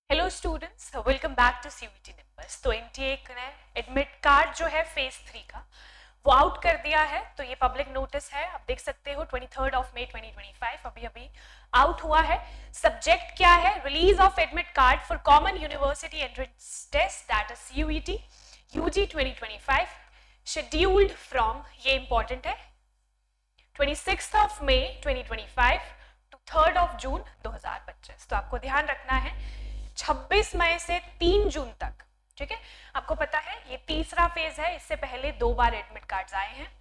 Hello students, welcome back to CUET Nimbus. तो NTA ने admit card जो है फेज 3 का वो आउट कर दिया है। तो ये पब्लिक नोटिस है, आप देख सकते हो 23 मई 2025 अभी अभी आउट हुआ है। सब्जेक्ट क्या है? Release of admit card for common university entrance test that is CUET UG 2025 scheduled from, ये इंपॉर्टेंट है, 26 मई 2025 टू 3 जून 2025। तो आपको ध्यान रखना है 26 मई से 3 जून तक। ठीक है, आपको पता है ये तीसरा फेज है, इससे पहले 2 बार एडमिट कार्ड्स आए हैं।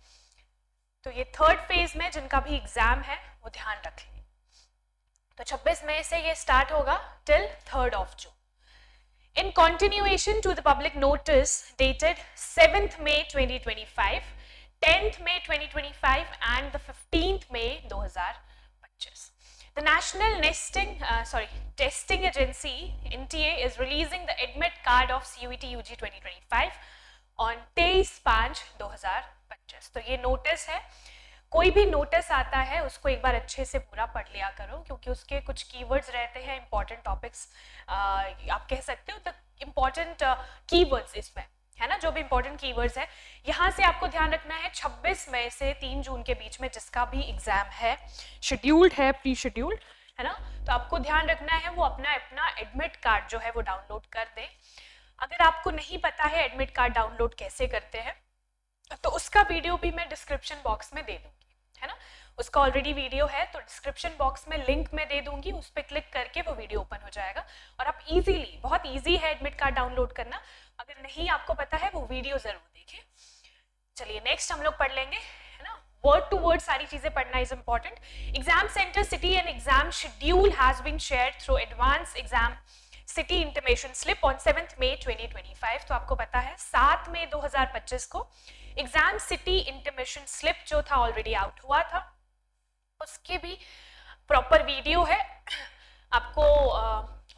तो ये थर्ड फेज में जिनका भी एग्जाम है वो ध्यान रख लें। तो 26 मई से ये स्टार्ट होगा till 3 June. In continuation to the public notice dated 7th May 2025, 10th May 2025 and the 15th May 2025. The National Testing Agency NTA is releasing the admit card of CUET UG 2025 on 23/5/2025. तो ये notice है, कोई भी notice आता है उसको एक बार अच्छे से पूरा पढ़ लिया करो, क्योंकि उसके कुछ कीवर्ड्स रहते हैं, इंपॉर्टेंट टॉपिक्स आप कह सकते हो, द इम्पॉर्टेंट कीवर्ड्स इसमें है ना, जो भी इंपॉर्टेंट कीवर्ड्स है यहाँ से आपको ध्यान रखना है। 26 मई से 3 जून के बीच में जिसका भी एग्जाम है, शेड्यूल्ड है, प्री शेड्यूल्ड है ना, तो आपको ध्यान रखना है वो अपना अपना एडमिट कार्ड जो है वो डाउनलोड कर दें। अगर आपको नहीं पता है एडमिट कार्ड डाउनलोड कैसे करते हैं तो उसका वीडियो भी मैं डिस्क्रिप्शन बॉक्स में दे दूंगी, है ना, उसका ऑलरेडी वीडियो है, तो डिस्क्रिप्शन बॉक्स में लिंक में दे दूंगी, उस पर क्लिक करके वो वीडियो ओपन हो जाएगा और आप इजीली, बहुत इजी है एडमिट कार्ड डाउनलोड करना। अगर नहीं आपको पता है वो वीडियो जरूर देखें। चलिए नेक्स्ट हम लोग पढ़ लेंगे, है ना, वर्ड टू वर्ड सारी चीजें पढ़ना is important. Exam centre, city and exam schedule has been shared through advance exam city intimation slip on 7th May 2025। तो आपको पता है 7 मई 2025 को एग्जाम सिटी इंटीमेशन स्लिप जो था ऑलरेडी आउट हुआ था, उसके भी प्रॉपर वीडियो है। आपको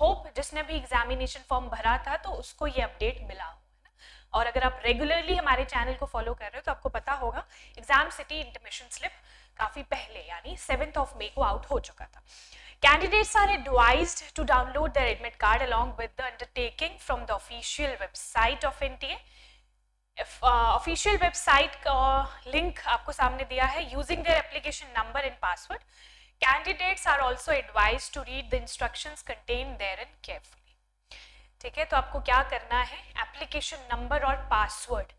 होप जिसने भी एग्जामिनेशन फॉर्म भरा था तो उसको ये अपडेट मिला हो, है ना, और अगर आप रेगुलरली हमारे चैनल को फॉलो कर रहे हो तो आपको पता होगा एग्जाम सिटी इंटीमेशन स्लिप काफी पहले यानी 7 मई को आउट हो चुका था। Candidates are advised to download their admit card along with the undertaking from the official website of NTA. Official website का लिंक आपको सामने दिया है। Using their application number and password, candidates are also advise to read the instructions contain therein carefully. ठीक है, तो आपको क्या करना है, एप्लीकेशन नंबर और पासवर्ड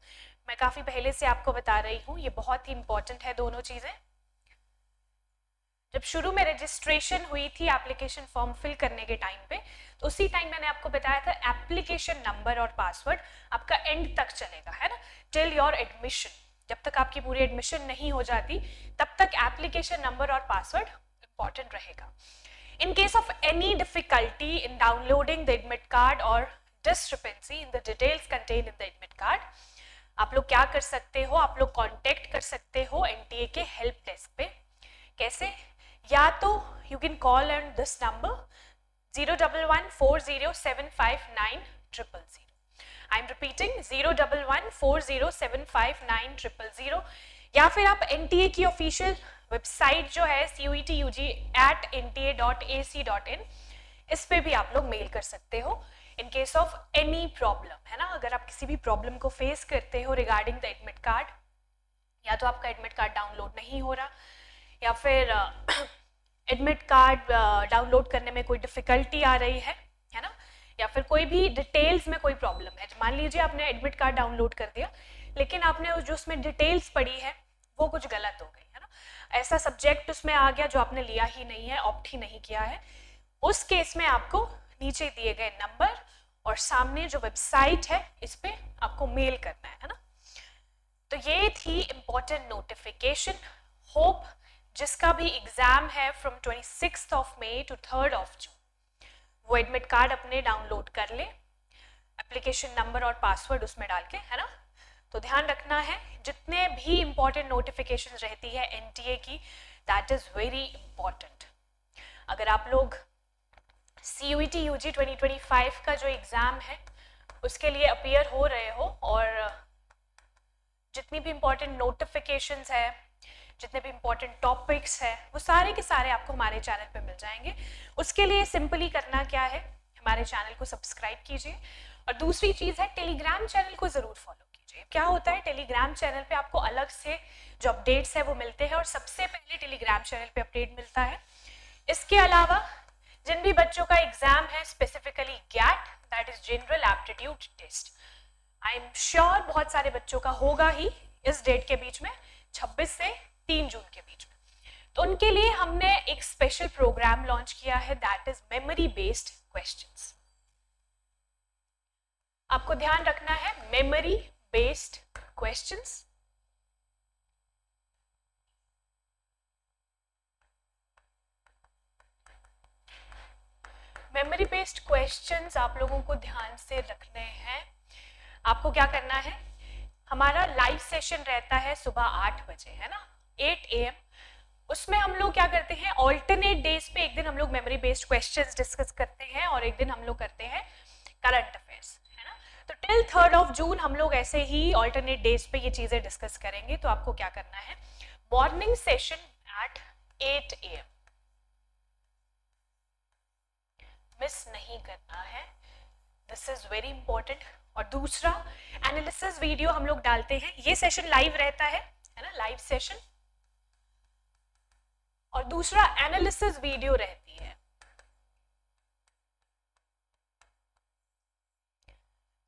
मैं काफी पहले से आपको बता रही हूँ, ये बहुत ही इंपॉर्टेंट है दोनों चीजें। जब शुरू में रजिस्ट्रेशन हुई थी एप्लीकेशन फॉर्म फिल करने के टाइम पे, तो उसी टाइम मैंने आपको बताया था एप्लीकेशन नंबर और पासवर्ड आपका एंड तक चलेगा, है ना, टिल योर एडमिशन। जब तक आपकी पूरी एडमिशन नहीं हो जाती तब तक एप्लीकेशन नंबर और पासवर्ड इंपॉर्टेंट रहेगा। In case of any difficulty in downloading the admit card और discrepancy in the details contain in the admit card, आप लोग क्या कर सकते हो, आप लोग कॉन्टेक्ट कर सकते हो एनटीए के हेल्प डेस्क पे। कैसे? या तो you can call on this number 01140759000। I am repeating 01140759000। या फिर आप एनटीए की ऑफिशियल वेबसाइट जो है CUETUG@nta.ac.in, इस पे भी आप लोग मेल कर सकते हो इन केस ऑफ एनी प्रॉब्लम, है ना। अगर आप किसी भी प्रॉब्लम को फेस करते हो रिगार्डिंग द एडमिट कार्ड, या तो आपका एडमिट कार्ड डाउनलोड नहीं हो रहा, या फिर एडमिट कार्ड डाउनलोड करने में कोई डिफिकल्टी आ रही है ना, या फिर कोई भी डिटेल्स में कोई प्रॉब्लम है। मान लीजिए आपने एडमिट कार्ड डाउनलोड कर दिया लेकिन आपने जो उसमें डिटेल्स पढ़ी है वो कुछ गलत हो गई, है ना, ऐसा सब्जेक्ट उसमें आ गया जो आपने लिया ही नहीं है, ऑप्ट ही नहीं किया है, उस केस में आपको नीचे दिए गए नंबर और सामने जो वेबसाइट है इस पे आपको मेल करना है ना। तो ये थी इंपॉर्टेंट नोटिफिकेशन। होप जिसका भी एग्जाम है फ्रॉम 26 मई टू 3 जून वो एडमिट कार्ड अपने डाउनलोड कर ले, एप्लीकेशन नंबर और पासवर्ड उसमें डाल के, है ना। तो ध्यान रखना है जितने भी इंपॉर्टेंट नोटिफिकेशन रहती है एनटीए की, दैट इज वेरी इंपॉर्टेंट। अगर आप लोग CUET UG 2025 का जो एग्जाम है उसके लिए अपीयर हो रहे हो और जितनी भी इंपॉर्टेंट नोटिफिकेशंस है, जितने भी इंपॉर्टेंट टॉपिक्स है, वो सारे के सारे आपको हमारे चैनल पे मिल जाएंगे। उसके लिए सिंपली करना क्या है, हमारे चैनल को सब्सक्राइब कीजिए। और दूसरी चीज़ है, टेलीग्राम चैनल को ज़रूर फॉलो कीजिए। क्या होता है, टेलीग्राम चैनल पे आपको अलग से जो अपडेट्स है वो मिलते हैं और सबसे पहले टेलीग्राम चैनल पे अपडेट मिलता है। इसके अलावा जिन भी बच्चों का एग्जाम है specifically GATE, that is general aptitude test, I am sure बहुत सारे बच्चों का होगा ही इस डेट के बीच में, 26 से 3 जून के बीच में। तो उनके लिए हमने एक स्पेशल प्रोग्राम लॉन्च किया है, that is memory based questions. आपको ध्यान रखना है, memory based questions. Memory based questions आप लोगों को ध्यान से रखने हैं। आपको क्या करना है, हमारा लाइव सेशन रहता है सुबह 8 बजे, है ना, 8 AM। उसमें हम लोग क्या करते हैं, ऑल्टरनेट डेज पे एक दिन हम लोग मेमोरी बेस्ड क्वेश्चंस डिस्कस करते हैं और एक दिन हम लोग करते हैं करंट अफेयर्स, है ना। तो टिल 3 जून हम लोग ऐसे ही ऑल्टरनेट डेज पे ये चीजें डिस्कस करेंगे। तो आपको क्या करना है, morning session at 8 AM miss नहीं करना है, दिस इज वेरी इंपॉर्टेंट। और दूसरा, एनालिसिस वीडियो हम लोग डालते हैं, ये सेशन लाइव रहता है ना, लाइव सेशन। और दूसरा, एनालिसिस वीडियो रहती है।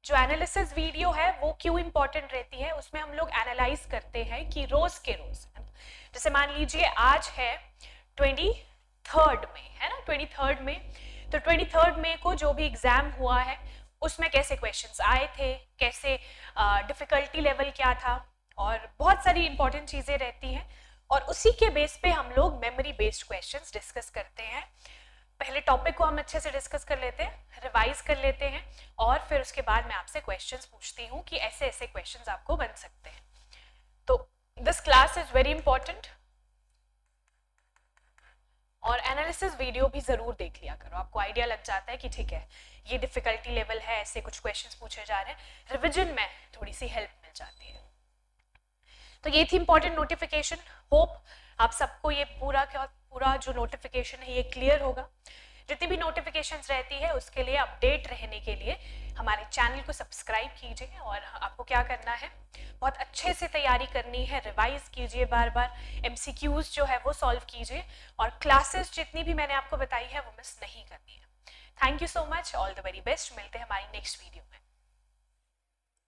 जो एनालिसिस वीडियो है वो क्यों इंपॉर्टेंट रहती है, उसमें हम लोग एनालाइज करते हैं कि रोज के रोज, जैसे मान लीजिए आज है 23 मई, है ना, 23 मई, तो 23 मई को जो भी एग्जाम हुआ है उसमें कैसे क्वेश्चंस आए थे, कैसे डिफिकल्टी लेवल क्या था, और बहुत सारी इंपॉर्टेंट चीजें रहती हैं। और उसी के बेस पे हम लोग मेमोरी बेस्ड क्वेश्चंस डिस्कस करते हैं। पहले टॉपिक को हम अच्छे से डिस्कस कर लेते हैं, रिवाइज कर लेते हैं, और फिर उसके बाद मैं आपसे क्वेश्चंस पूछती हूँ कि ऐसे ऐसे क्वेश्चंस आपको बन सकते हैं। तो this class is very important. और एनालिसिस वीडियो भी जरूर देख लिया करो, आपको आइडिया लग जाता है कि ठीक है ये डिफिकल्टी लेवल है, ऐसे कुछ क्वेश्चंस पूछे जा रहे हैं, रिवीजन में थोड़ी सी हेल्प मिल जाती है। तो ये थी इंपॉर्टेंट नोटिफिकेशन। होप आप सबको ये पूरा जो नोटिफिकेशन है ये क्लियर होगा। जितनी भी नोटिफिकेशंस रहती है उसके लिए अपडेट रहने के लिए हमारे चैनल को सब्सक्राइब कीजिए। और आपको क्या करना है, बहुत अच्छे से तैयारी करनी है, रिवाइज कीजिए, बार बार MCQs जो है वो सॉल्व कीजिए, और क्लासेस जितनी भी मैंने आपको बताई है वो मिस नहीं करनी है। Thank you so much, all the very best. मिलते हैं हमारी नेक्स्ट वीडियो में।